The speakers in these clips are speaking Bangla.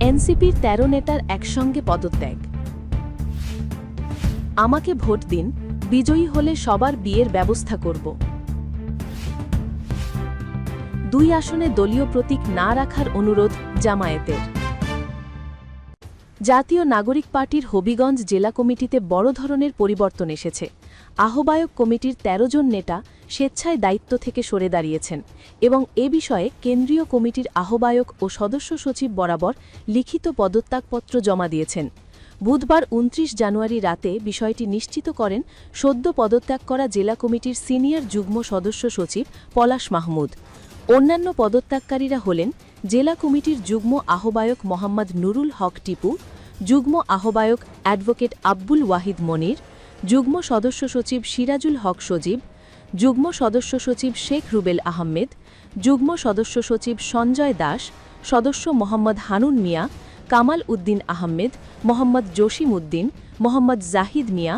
এনসিপির ১৩ নেতার একসঙ্গে পদত্যাগ। আমাকে ভোট দিন, বিজয়ী হলে সবার বিয়ের ব্যবস্থা করব। ২ আসনে দলীয় প্রতীক না রাখার অনুরোধ জামায়াতের। জাতীয় নাগরিক পার্টির হবিগঞ্জ জেলা কমিটিতে বড় ধরনের পরিবর্তন এসেছে। আহ্বায়ক কমিটির ১৩ জন নেতা স্বেচ্ছায় দায়িত্ব থেকে সরে দাঁড়িয়েছেন এবং এ বিষয়ে কেন্দ্রীয় কমিটির আহ্বায়ক ও সদস্য সচিব বরাবর লিখিত পদত্যাগপত্র জমা দিয়েছেন। বুধবার ২৯ জানুয়ারি রাতে বিষয়টি নিশ্চিত করেন সদ্য পদত্যাগ করা জেলা কমিটির সিনিয়র যুগ্ম সদস্য সচিব পলাশ মাহমুদ। অন্যান্য পদত্যাগকারীরা হলেন জেলা কমিটির যুগ্ম আহ্বায়ক মোহাম্মদ নুরুল হক টিপু, যুগ্ম আহ্বায়ক অ্যাডভোকেট আব্বুল ওয়াহিদ মনির, যুগ্ম সদস্য সচিব সিরাজুল হক সজীব, যুগ্ম সদস্য সচিব শেখ রুবেল আহমেদ, যুগ্ম সদস্য সচিব সঞ্জয় দাস, সদস্য মোহাম্মদ হানুন মিয়া, কামাল উদ্দিন আহমেদ, মোহাম্মদ জসিম উদ্দিন, মোহাম্মদ জাহিদ মিয়া,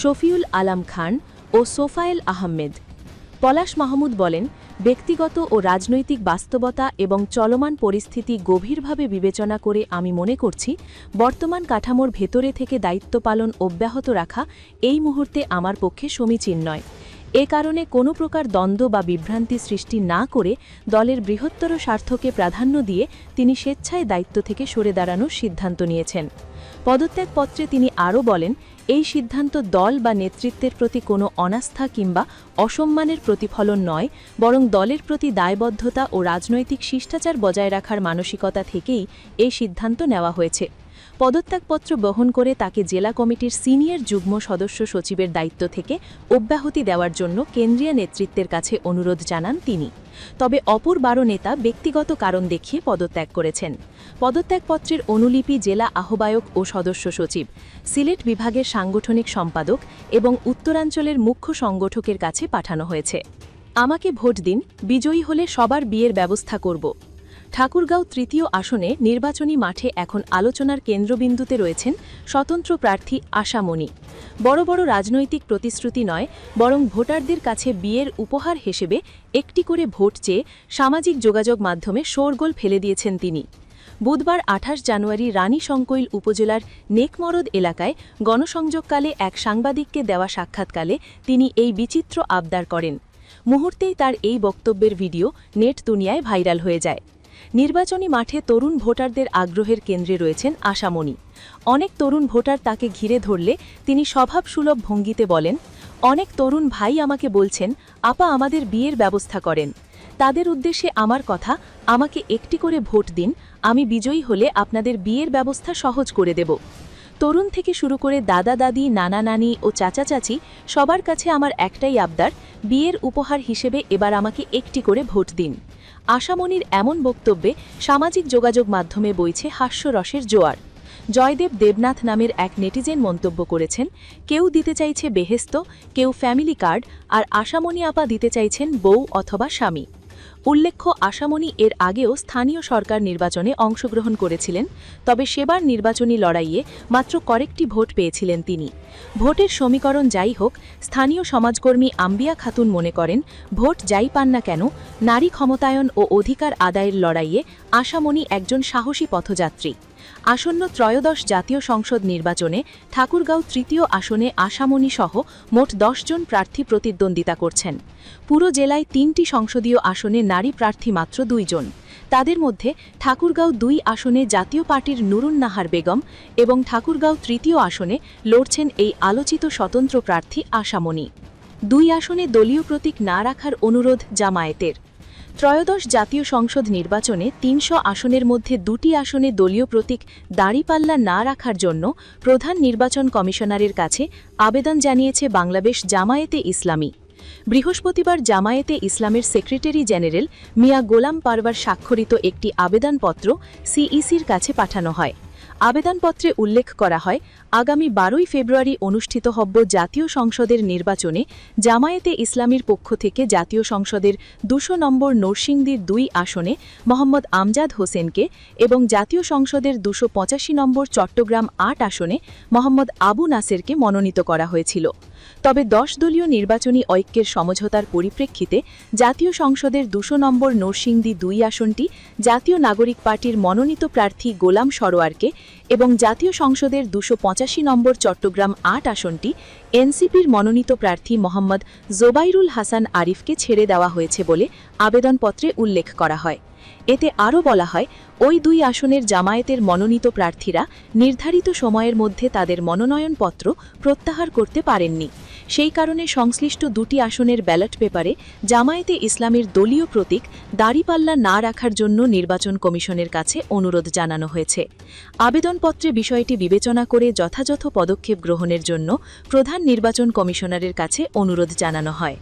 শফিউল আলম খান ও সোফায়েল আহমেদ। পলাশ মাহমুদ বলেন, ব্যক্তিগত ও রাজনৈতিক বাস্তবতা এবং চলমান পরিস্থিতি গভীরভাবে বিবেচনা করে আমি মনে করছি বর্তমান কাঠামোর ভেতরে থেকে দায়িত্ব পালন অব্যাহত রাখা এই মুহূর্তে আমার পক্ষে সমীচীন নয়। এ কারণে কোনো প্রকার দ্বন্দ্ব বা বিভ্রান্তি সৃষ্টি না করে দলের বৃহত্তর স্বার্থকে প্রাধান্য দিয়ে তিনি স্বেচ্ছায় দায়িত্ব থেকে সরে দাঁড়ানোর সিদ্ধান্ত নিয়েছেন। পদত্যাগপত্রে তিনি আরও বলেন, এই সিদ্ধান্ত দল বা নেতৃত্বের প্রতি কোনো অনাস্থা কিংবা অসম্মানের প্রতিফলন নয়, বরং দলের প্রতি দায়বদ্ধতা ও রাজনৈতিক শিষ্টাচার বজায় রাখার মানসিকতা থেকেই এই সিদ্ধান্ত নেওয়া হয়েছে। পদত্যাগপত্র বহন করে তাকে জেলা কমিটির সিনিয়র যুগ্ম সদস্য সচিবের দায়িত্ব থেকে অব্যাহতি দেওয়ার জন্য কেন্দ্রীয় নেতৃত্বের কাছে অনুরোধ জানান তিনি। তবে অপর ১২ নেতা ব্যক্তিগত কারণ দেখিয়ে পদত্যাগ করেছেন। পদত্যাগপত্রের অনুলিপি জেলা আহ্বায়ক ও সদস্য সচিব, সিলেট বিভাগের সাংগঠনিক সম্পাদক এবং উত্তরাঞ্চলের মুখ্য সংগঠকের কাছে পাঠানো হয়েছে। আমাকে ভোট দিন, বিজয়ী হলে সবার বিয়ের ব্যবস্থা করব। ঠাকুরগাঁও ৩য় আসনে নির্বাচনী মাঠে এখন আলোচনার কেন্দ্রবিন্দুতে রয়েছেন স্বতন্ত্র প্রার্থী আশা মনি। বড় বড় রাজনৈতিক প্রতিশ্রুতি নয়, বরং ভোটারদের কাছে বিয়ের উপহার হিসেবে একটি করে ভোট চেয়ে সামাজিক যোগাযোগ মাধ্যমে শোরগোল ফেলে দিয়েছেন তিনি। বুধবার ২৮ জানুয়ারি রানী শঙ্কৈল উপজেলার নেকমরদ এলাকায় গণসংযোগকালে এক সাংবাদিককে দেওয়া সাক্ষাৎকালে তিনি এই বিচিত্র আবদার করেন। মুহূর্তেই তার এই বক্তব্যের ভিডিও নেট দুনিয়ায় ভাইরাল হয়ে যায়। নির্বাচনী মাঠে তরুণ ভোটারদের আগ্রহের কেন্দ্রে রয়েছেন আশা মনি। অনেক তরুণ ভোটার তাকে ঘিরে ধরলে তিনি স্বভাবসুলভ ভঙ্গিতে বলেন, অনেক তরুণ ভাই আমাকে বলছেন, আপা আমাদের বিয়ের ব্যবস্থা করেন। তাদের উদ্দেশ্যে আমার কথা, আমাকে একটি করে ভোট দিন, আমি বিজয়ী হলে আপনাদের বিয়ের ব্যবস্থা সহজ করে দেব। তরুণ থেকে শুরু করে দাদা দাদি, নানা নানি ও চাচা চাচি সবার কাছে আমার একটাই আবদার, বিয়ের উপহার হিসেবে এবার আমাকে একটি করে ভোট দিন। আশামনির এমন বক্তব্যে সামাজিক যোগাযোগ মাধ্যমে বইছে হাস্যরসের জোয়ার। জয়দেব দেবনাথ নামের এক নেটিজেন মন্তব্য করেছেন, কেউ দিতে চাইছে বেহেস্ত, কেউ ফ্যামিলি কার্ড, আর আশামনি আপা দিতে চাইছেন বউ অথবা স্বামী। উল্লেখ্য, আশামনি এর আগেও স্থানীয় সরকার নির্বাচনে অংশগ্রহণ করেছিলেন, তবে সেবার নির্বাচনী লড়াইয়ে মাত্র কয়েকটি ভোট পেয়েছিলেন তিনি। ভোটের সমীকরণ যাই হোক, স্থানীয় সমাজকর্মী আম্বিয়া খাতুন মনে করেন, ভোট যাই পান না কেন, নারী ক্ষমতায়ন ও অধিকার আদায়ের লড়াইয়ে আশামনি একজন সাহসী পথযাত্রী। আসন্ন ত্রয়োদশ জাতীয় সংসদ নির্বাচনে ঠাকুরগাঁও ৩য় আসনে আশামনি সহ মোট ১০ জন প্রার্থী প্রতিদ্বন্দ্বিতা করছেন। পুরো জেলায় ৩টি সংসদীয় আসনে নারী প্রার্থী মাত্র ২ জন। তাদের মধ্যে ঠাকুরগাঁও ২ আসনে জাতীয় পার্টির নুরুন নাহার বেগম এবং ঠাকুরগাঁও ৩য় আসনে লড়ছেন এই আলোচিত স্বতন্ত্র প্রার্থী আশামনি। ২ আসনে দলীয় প্রতীক না রাখার অনুরোধ জামায়াতের। ত্রয়োদশ জাতীয় সংসদ নির্বাচনে ৩০০ আসনের মধ্যে ২টি আসনে দলীয় প্রতীক দাঁড়িপাল্লা না রাখার জন্য প্রধান নির্বাচন কমিশনারের কাছে আবেদন জানিয়েছে বাংলাদেশ জামায়াতে ইসলামী। বৃহস্পতিবার জামায়াতে ইসলামের সেক্রেটারি জেনারেল মিয়া গোলাম পারওয়ার স্বাক্ষরিত একটি আবেদনপত্র সিইসির কাছে পাঠানো হয়। আবেদনপত্রে উল্লেখ করা হয়, আগামী ১২ই ফেব্রুয়ারি অনুষ্ঠিত হব্য জাতীয় সংসদের নির্বাচনে জামায়াতে ইসলামীর পক্ষ থেকে জাতীয় সংসদের ২০০ নম্বর নরসিংদীর ২ আসনে মোহাম্মদ আমজাদ হোসেনকে এবং জাতীয় সংসদের ২৮৫ নম্বর চট্টগ্রাম ৮ আসনে মোহাম্মদ আবু নাসেরকে মনোনীত করা হয়েছিল। তবে 10 দলীয় নির্বাচনী ঐক্যের সমঝোতার পরিপ্রেক্ষিতে জাতীয় সংসদের 200 নম্বর নরসিংদী 2 আসনটি জাতীয় নাগরিক পার্টির মনোনীত প্রার্থী গোলাম সরোয়ারকে এবং জাতীয় সংসদের 285 নম্বর চট্টগ্রাম 8 আসনটি এনসিপির মনোনীত প্রার্থী মোহাম্মদ জোবাইরুল হাসান আরিফকে ছেড়ে দেওয়া হয়েছে বলে আবেদনপত্রে উল্লেখ করা হয়। এতে আরও বলা হয়, ওই 2 আসনের জামায়াতের মনোনীত প্রার্থীরা নির্ধারিত সময়ের মধ্যে তাদের মনোনয়নপত্র প্রত্যাহার করতে পারেননি। সেই কারণে সংশ্লিষ্ট 2টি আসনের ব্যালট পেপারে জামায়াতে ইসলামের দলীয় প্রতীক দাড়িপাল্লা না রাখার জন্য নির্বাচন কমিশনের কাছে অনুরোধ জানানো হয়েছে। আবেদনপত্রে বিষয়টি বিবেচনা করে যথাযথ পদক্ষেপ গ্রহণের জন্য প্রধান নির্বাচন কমিশনারের কাছে অনুরোধ জানানো হয়।